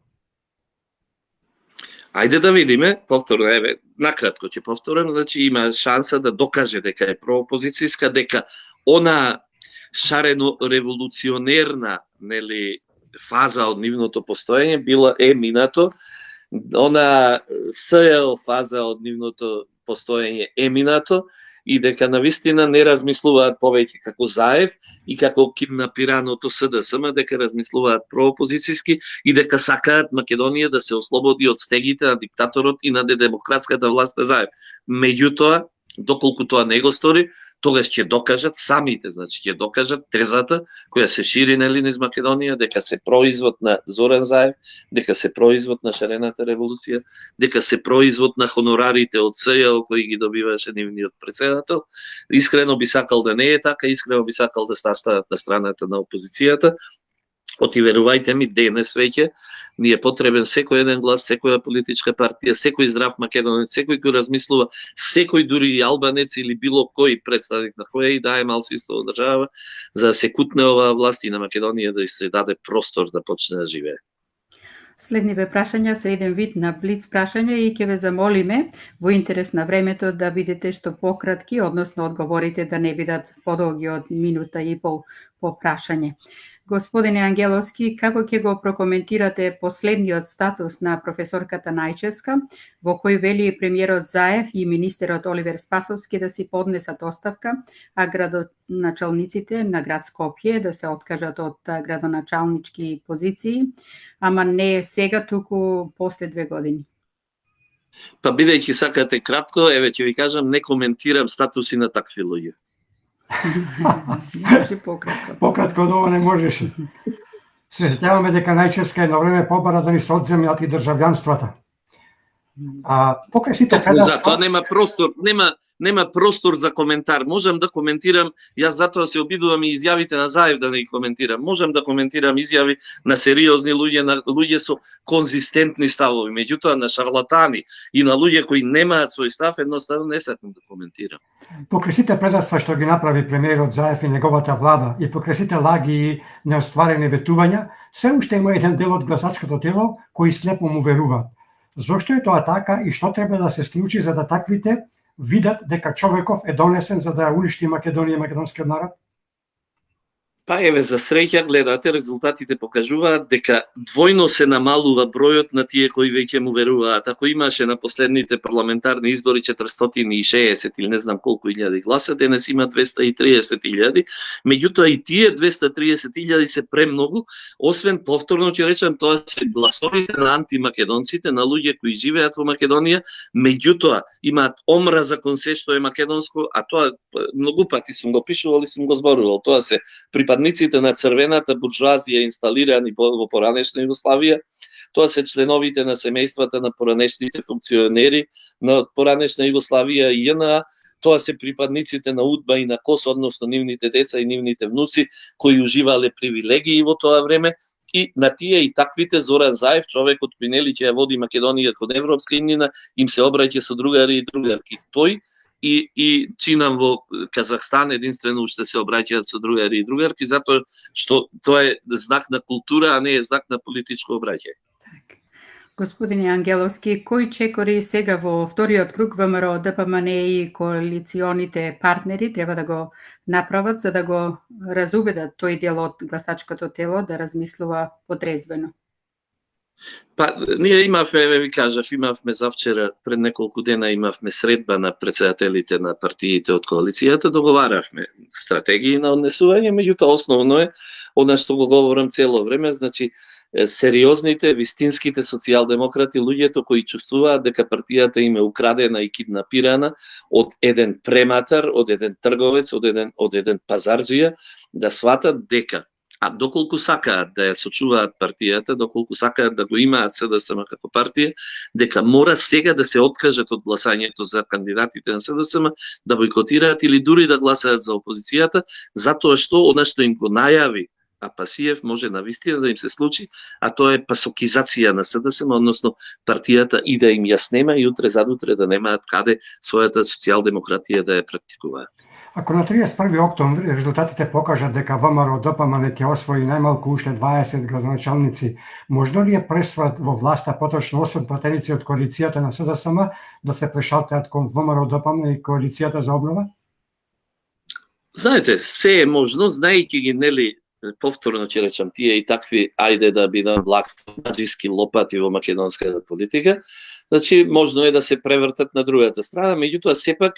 Ајде да видиме, повторно, еве, накратко ќе повторам, значи има шанса да докаже дека е проопозицијска, дека она шарено револуционерна, нели, фаза од нивното постоење била минато, она СЛ фаза од нивното постоење е минато и дека навистина не размислуваат повеќе како Заев и како киднапираното СДСМ, дека размислуваат проопозицијски и дека сакаат Македонија да се ослободи од стегите на диктаторот и на демократската власт на Заев. Меѓутоа, доколку тоа не го стори, тогаш ќе докажат самите, значи ќе докажат тезата која се шири нели низ Македонија, дека се производ на Зоран Заев, дека се производ на шарената револуција, дека се производ на хонорарите од СЈО кои ги добиваше нивниот председател. Искрено би сакал да не е така, искрено би сакал да станат на страната на опозицијата. Оти верувајте ми, денес веќе ни е потребен секој еден глас, секоја политичка партија, секој здрав македонец, секој кој размислува, секој дури и албанец или било кој представник на која и да е малцинство држава, за да се кутне оваа власт и на Македонија да се даде простор да почне да живее. Следниве прашања се еден вид на блиц прашања и ќе ве замолиме во интерес на времето да бидете што пократки, односно одговорите да не бидат подолги од минута и пол по прашање. Господине Ангеловски, како ќе го прокоментирате последниот статус на професорката Најчевска, во кој вели премиерот Заев и министерот Оливер Спасовски да си поднесат оставка, а градоначалниците на град Скопје да се откажат од градоначалнички позиции, ама не сега, туку после 2 години? Па бидејќи сакате кратко, еве ќе ви кажам, не коментирам статуси на такви луѓе. Може пократко. Пократко од ова не можеше. Се сеќаваме дека Најчевска едно време побара да ни се одземјат и државјанствата. Покрај сите затоа нема простор за коментар. Можам да коментирам, јас затоа се обидувам и изјавите на Заев да не ги коментирам. Можам да коментирам изјави на сериозни луѓе, на луѓе со конзистентни ставови, меѓутоа на шарлатани и на луѓе кои немаат свој став, едноставно не сакам да коментирам. Покрај сите предавства што ги направи премиерот Заев и неговата влада и покрај сите лаги и неостварени ветувања, се уште има еден дел од гласачкото тело кои слепо му веруваат. Зошто е тоа така и што треба да се случи за да таквите видат дека човеков е донесен за да уништи Македонија и македонскиот народ? Па еве, за среќа гледате, резултатите покажуваат дека двојно се намалува бројот на тие кои веќе му веруваат. Ако имаше на последните парламентарни избори 460 или не знам колку илјади гласа, денес има 230.000, меѓутоа и тие 230.000 се премногу, освен повторно ќе речам, тоа се гласовите на антимакедонците, на луѓе кои живеат во Македонија, меѓутоа имаат омраза кон се што е македонско, а тоа многу пати сум го пишувал и сум го зборувал, тоа се припадниците на црвената буржуазија инсталирани во поранешна Југославија, тоа се членовите на семејствата на поранешните функционери на поранешна Југославија и JNA, тоа се припадниците на УДБА и на КОС, односно нивните деца и нивните внуци кои уживале привилегии во тоа време, и на тие и таквите Зоран Заев, човекот кој нели ќе ја води Македонија кон европска иднина, им се обраќа со другари и другарки. Тој и чинам во Казахстан единствено уште се обраќаат со другари и другарки, затоа што тоа е знак на култура, а не е знак на политичко обраќање. Господине Ангеловски, кои чекори сега во вториот круг ВМРО, ДПМН и коалиционите партнери треба да го направат за да го разубедат тој дел од гласачкото тело да размислува потрезвено? Па, ние имавме, ви кажав, имавме завчера, пред неколку дена имавме средба на председателите на партиите од коалицијата, договаравме стратегии на однесување, меѓутоа основно е, она што го говорам цело време, значи, сериозните, вистинските социјалдемократи, луѓето кои чувствуваат дека партијата им е украдена и киднапирана од еден прематар, од еден трговец, од еден пазарџија, да сватат дека А доколку сакаат да ја сочуваат партијата, доколку сакаат да го имаат СДСМ како партија, дека мора сега да се откажат од гласањето за кандидатите на СДСМ, да бойкотираат или дури да гласаат за опозицијата, затоа што она што им го најави Апасиев може навистина да им се случи, а тоа е пасокизација на СДСМ, односно партијата и да им ја снема и утре задутре да немаат каде својата социјалдемократија да ја практикуваат. Ако на 31. октомври резултатите покажат дека ВМРО ДПМН ќе освои најмалку уште 20 градоначалници, можно ли е пресврат во власта поточно 8 пратеници од коалицијата на СДСМ да се прешалтеат кон ВМРО ДПМН и коалицијата за обнова? Знаете, се е можно, знаејќи ги, нели, повторно ќе речам, тие и такви, ајде да бидам благ, маџиски лопати во македонската политика, значи можно е да се превртат на другата страна, меѓутоа сепак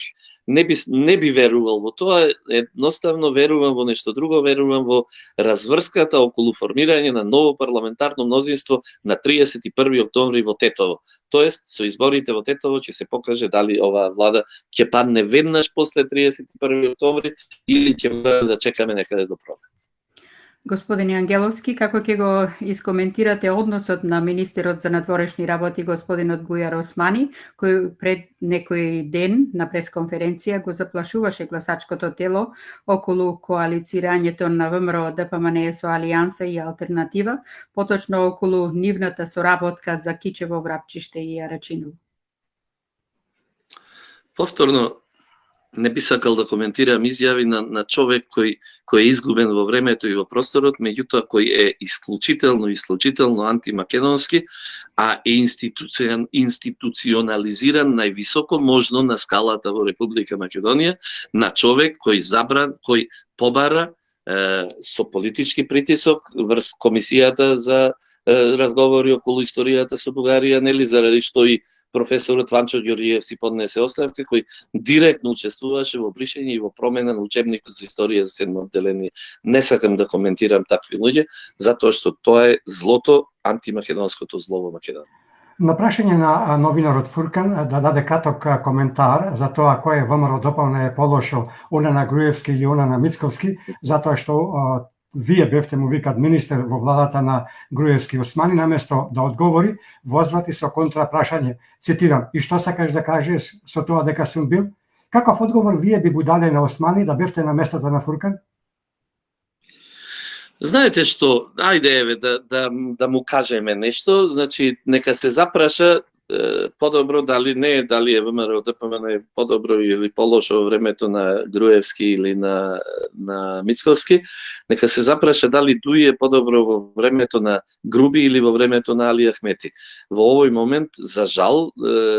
не би верувал во тоа, едноставно верувам во нешто друго, верувам во разврската околу формирање на ново парламентарно мнозинство на 31. октомври во Тетово. Тоест, со изборите во Тетово ќе се покаже дали оваа влада ќе падне веднаш после 31. октомври или ќе мора да чекаме некаде до пролет. Господине Ангеловски, како ќе го искоментирате односот на министерот за надворешни работи господинот Бујар Османи, кој пред некој ден на пресконференција го заплашуваше гласачкото тело околу коалицирањето на ВМРО ДПМН со Алијанса и Алтернатива, поточно околу нивната соработка за Кичево, Врапчиште и Арачиново? Повторно, не би сакал да коментирам изјави на човек кој е изгубен во времето и во просторот, меѓутоа кој е исклучително антимакедонски, а е институционализиран највисоко можно на скалата во Република Македонија, на човек кој побара со политички притисок врз комисијата за разговори околу историјата со Бугарија, нели, заради што и професорот Ванчо Ѓорѓиев си поднесе оставка, кој директно учествуваше во бришење и во промена на учебникот за историја за 7 одделение. Не сакам да коментирам такви луѓе, затоа што тоа е злото, антимакедонското зло во Македонија. На прашање на новинарот Фуркан да даде краток коментар за тоа кој е ВМРО ДПМН е полошо, она на Груевски или она на Мицковски, затоа што вие бевте му викат министер во владата на Груевски Османи, наместо да одговори, возврати со контра прашање. Цитирам: "И што сакаш да кажеш со тоа дека сум бил?" Каков одговор вие би дале на Османи да бевте на местото на Фуркан? Знаете што, ајде еве да му кажеме нешто, значи нека се запраша подобро дали е ВМРО ДПМН подобро или полошо во времето на Груевски или на Мицковски, нека се запраша дали Дуј е подобро во времето на Груби или во времето на Али Ахмети. Во овој момент, за жал,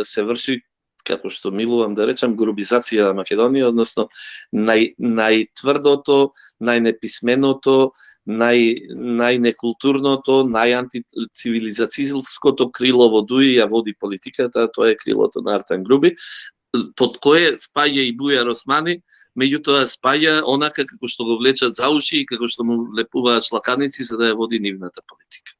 се врши, како што милувам да речам, грубизација на Македонија, односно најтврдото, најнеписменото, најнекултурното, најантицивилизацијското крило во Дуј ја води политиката, тоа е крилото на Артан Груби, под кое спаѓа и Бујар Османи, меѓутоа спаѓа онака како што го влечат за уши и како што му лепуваат шлаканици за да ја води нивната политика.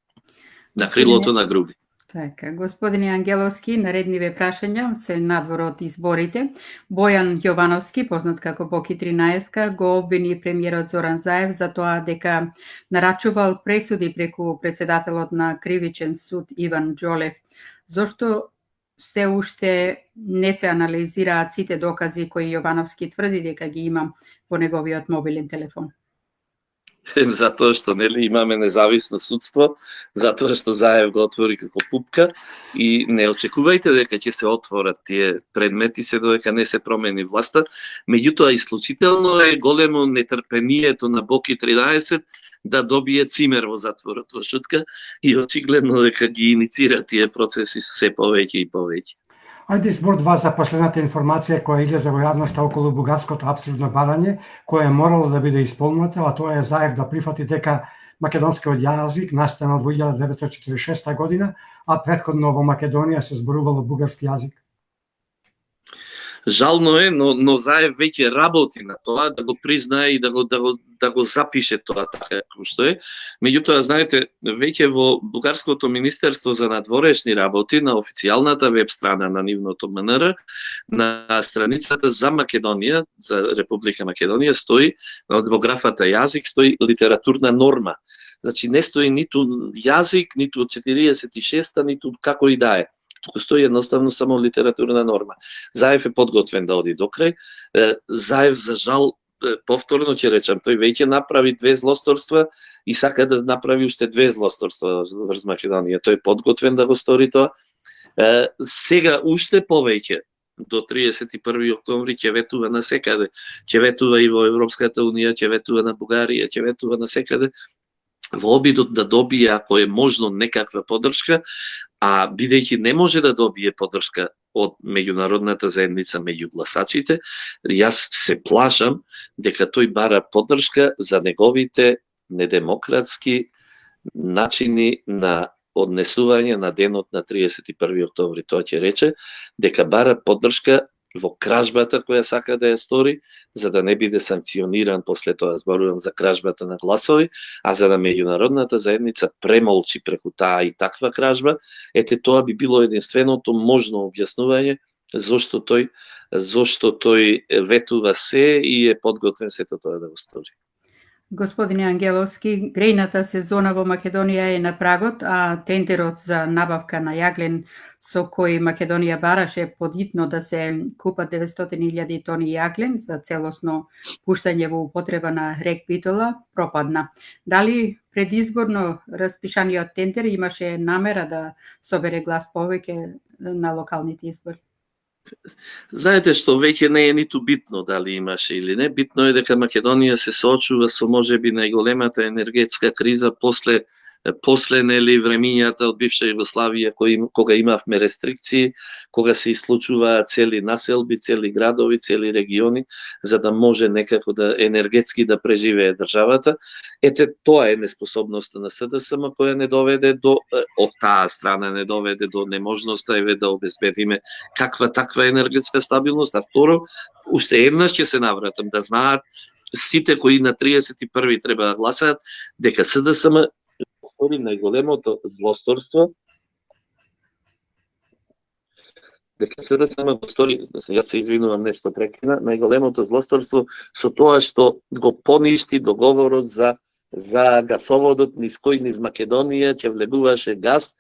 На крилото на Груби. Така, господине Ангеловски, наредниве прашања се надвор од изборите. Бојан Јовановски, познат како Боки 13, го обвини премиерот Зоран Заев за тоа дека нарачувал пресуди преку председателот на Кривичен суд Иван Џолев. Зошто се уште не се анализираат сите докази кои Јовановски тврди дека ги има во неговиот мобилен телефон? Затоа што нели имаме независно судство, затоа што Заев го отвори како пупка и не очекувајте дека ќе се отворат тие предмети се додека не се промени власта. Меѓутоа исклучително е големо нетрпението на Боки 13 да добие цимер во затворот во шутка и очигледно дека ги иницира тие процеси се повеќе и повеќе. Ајде збор 2 за последната информација која излезе во јавноста околу бугарското апсурдно барање, кое е морало да биде исполнето, а тоа е Заев да прифати дека македонскиот јазик настанал во 1946 година, а претходно во Македонија се зборувало бугарски јазик. Жално е, но Заев веќе работи на тоа, да го признае и да го запише тоа така како што е. Меѓутоа, знаете, веќе во Бугарското министерство за надворешни работи, на официјалната веб страна на нивното МНР, на страницата за Македонија, за Република Македонија, стои, во графата јазик, стои литературна норма. Значи, не стои ниту јазик, ниту од 46-та, ниту како и да е. Туку стои едноставно само литературна норма. Заев е подготвен да оди до крај. Заев, за жал, повторно ќе речам, тој веќе направи 2 злосторства и сака да направи уште 2 злосторства врз Македонија. Тој е подготвен да го стори тоа. Сега уште повеќе, до 31 октомври ќе ветува на секаде. Ќе ветува и во Европската унија, ќе ветува на Бугарија, ќе ветува на секаде, во обидот да добие, ако е можно, некаква поддршка, а бидејќи не може да добие поддршка од меѓународната заедница меѓу гласачите, јас се плашам дека тој бара поддршка за неговите недемократски начини на однесување на денот на 31 октомври. Тоа ќе рече дека бара поддршка во кражбата која сака да ја стори, за да не биде санкциониран после тоа, зборувам за кражбата на гласови, а за да меѓународната заедница премолчи преку таа и таква кражба, ете тоа би било единственото можно објаснување зошто тој ветува се и е подготвен сето тоа да го стори. Господине Ангеловски, грејната сезона во Македонија е на прагот, а тендерот за набавка на јаглен со кој Македонија бараше подитно да се купат 900.000 тони јаглен за целосно пуштање во употреба на рек Битола пропадна. Дали предизборно распишаниот тендер имаше намера да собере глас повеќе на локалните избори? Знаете што, веќе не е ниту битно дали имаше или не. Битно е дека Македонија се соочува со можеби најголемата енергетска криза после нели времињата од бивша Југославија кога имавме рестрикции, кога се исклучуваат цели населби, цели градови, цели региони, за да може некако да енергетски да преживее државата. Ете, тоа е неспособноста на СДСМ која не доведе до, од таа страна не доведе до неможноста да обезбедиме каква таква енергетска стабилност, а второ, уште еднаш ќе се навратам да знаат сите кои на 31 треба да гласаат дека СДСМ стори најголемото злосторство, дека СДСМ го стори, јас се извинувам, нешто прекина, најголемото злосторство со тоа што го поништи договорот за гасоводот низ кој низ Македонија ќе влегуваше газ,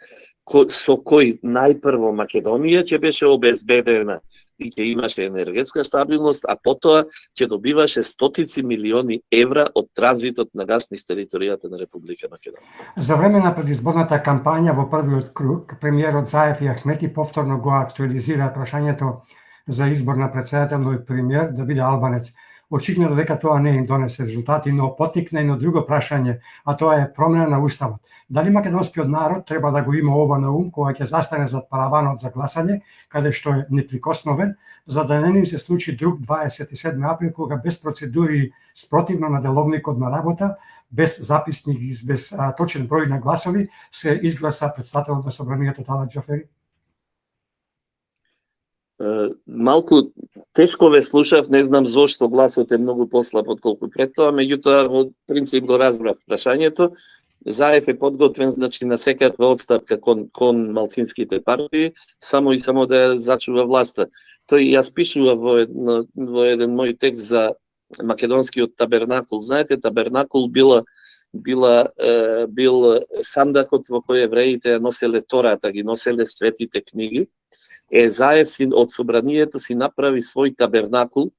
со кој најпрво Македонија ќе беше обезбедена и ќе имаше енергетска стабилност, а потоа ќе добиваше стотици милиони евра од транзитот на газ низ територијата на Република Македонија. За време на предизборната кампања во првиот круг, премиерот Заев и Ахмети повторно го актуализира прашањето за избор на претседател и премиер да биде албанец. Очигледно дека тоа не им донесе резултати, но потикна и на друго прашање, а тоа е промена на уставот. Дали македонскиот народ треба да го има ова на ум кога ќе застане зад параванот за гласање, каде што е неприкосновен, за да не им се случи друг 27 април кога без процедури спротивно на деловникот на работа, без записник и без точен број на гласови се изгласа председателот на собранието Талат Џафери? Малку тешко ве слушав, не знам зошто гласот е многу послаб отколку пред тоа, меѓутоа во принцип го разбрав прашањето. Заев е подготвен, значи, на секаква отстапка кон малцинските партии, само и само да ја зачува власта. Тој јас пишува во еден мој текст за македонскиот табернакул. Знаете, табернакул бил сандакот во кој евреите носеле Тората, ги носеле светите книги. Заев од собранието си направи свој табернакул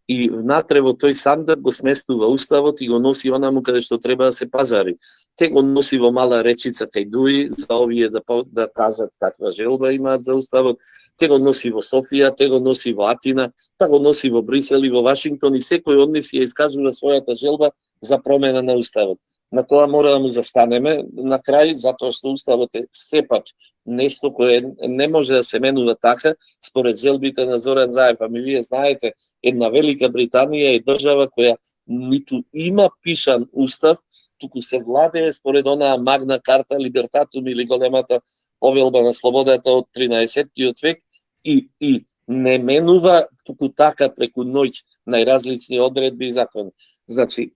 и внатре во тој сандак го сместува уставот и го носи онаму каде што треба да се пазари. Те го носи во мала речица кај Дуи, за овие да кажат каква желба имаат за уставот. Те го носи во Софија, те го носи во Атина, па го носи во Брисел и во Вашингтон и секој од нив си ја искажува својата желба за промена на уставот. На тоа мора да му застанеме на крај, затоа што уставот е сепак нешто кое не може да се менува така според желбите на Зоран Заев. Ами вие знаете, една Велика Британија е држава која ниту има пишан устав, туку се владее според онаа Магна Карта Либертатум или големата повелба на слободата од 13-тиот век и не менува туку така преку ноќ најразлични одредби и закони. Значи,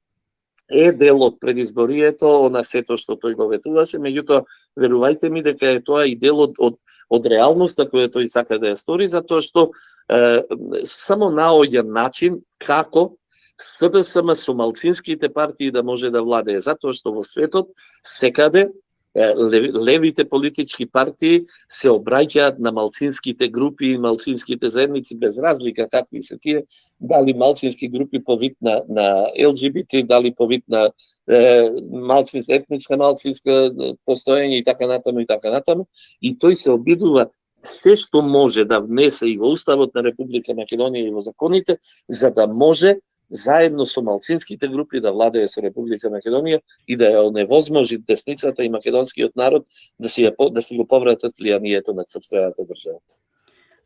дел од предизборието, на сето што тој го ветуваше, меѓутоа, верувајте ми дека е тоа и дел од реалноста која тој сака да ја стори, затоа што само наоѓа начин како СДСМ со малцинските партии да може да владее, затоа што во светот секаде левите политички партии се обраќаат на малцинските групи и малцинските заедници без разлика какви се тие, дали малцински групи по вид на ЛГБТ, дали по вид на етничка малцинска постоење и така натаму, и тој се обидува се што може да внесе и во Уставот на Република Македонија и во законите, за да може заедно со малцинските групи да владее со Република Македонија и да ја оневозможи десницата и македонскиот народ да си го повратат влијанието над сопствената држава.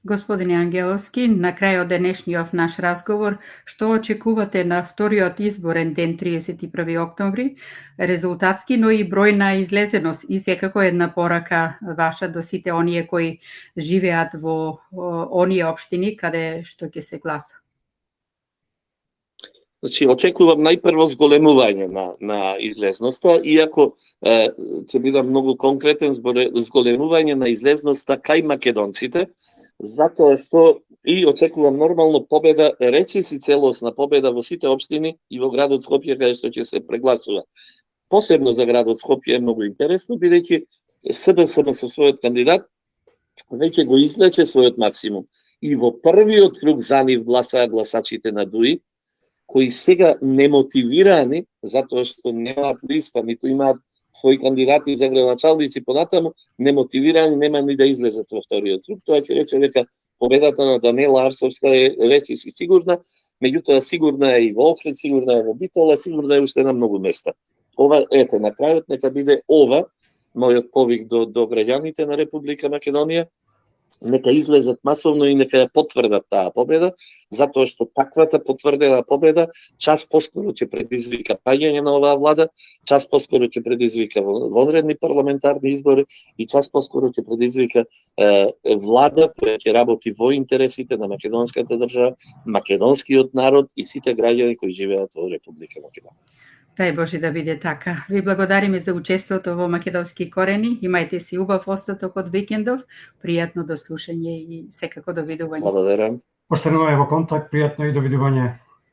Господине Ангеловски, на крајот денешниот наш разговор, што очекувате на вториот изборен ден 31 октомври, резултатски, но и бројна излезеност и секако една порака ваша до сите оние кои живеат во оние општини каде што ќе се гласа? Значи, очекувам најпрво зголемување на излезноста, иако ќе бидам многу конкретен, зголемување на излезноста кај македонците, затоа што и очекувам нормално победа, речиси целосна победа во сите општини и во градот Скопје каде што ќе се прегласува. Посебно за градот Скопје е многу интересно, бидејќи СДСМ со својот кандидат веќе го излече својот максимум. И во првиот круг за нив гласаа гласачите на ДУИ, кои сега немотивирани, затоа што немаат листа, ниту имаат своји кандидати за градоначалници понатаму, немотивирани нема ни да излезат во вториот круг. Тоа ќе рече дека победата на Даниела Арсовска е речиси сигурна, меѓутоа сигурна е и во Охрид, сигурна е во Битола, сигурна е уште на многу места. Ова, на крајот нека биде ова мојот повик до граѓаните на Република Македонија, нека излезат масовно и нека ја потврдат таа победа, затоа што таквата потврдена победа час поскоро ќе предизвика паѓање на оваа влада, час поскоро ќе предизвика вонредни парламентарни избори и час поскоро ќе предизвика влада која ќе работи во интересите на македонската држава, македонскиот народ и сите граѓани кои живеат во Република Македонија. Дај Боже да биде така. Ви благодариме за учеството во Македонски корени. Имајте си убав остаток од викендов. Пријатно до слушање и секако до видување. Благодарам. Остануваме во контакт, пријатно и до видување.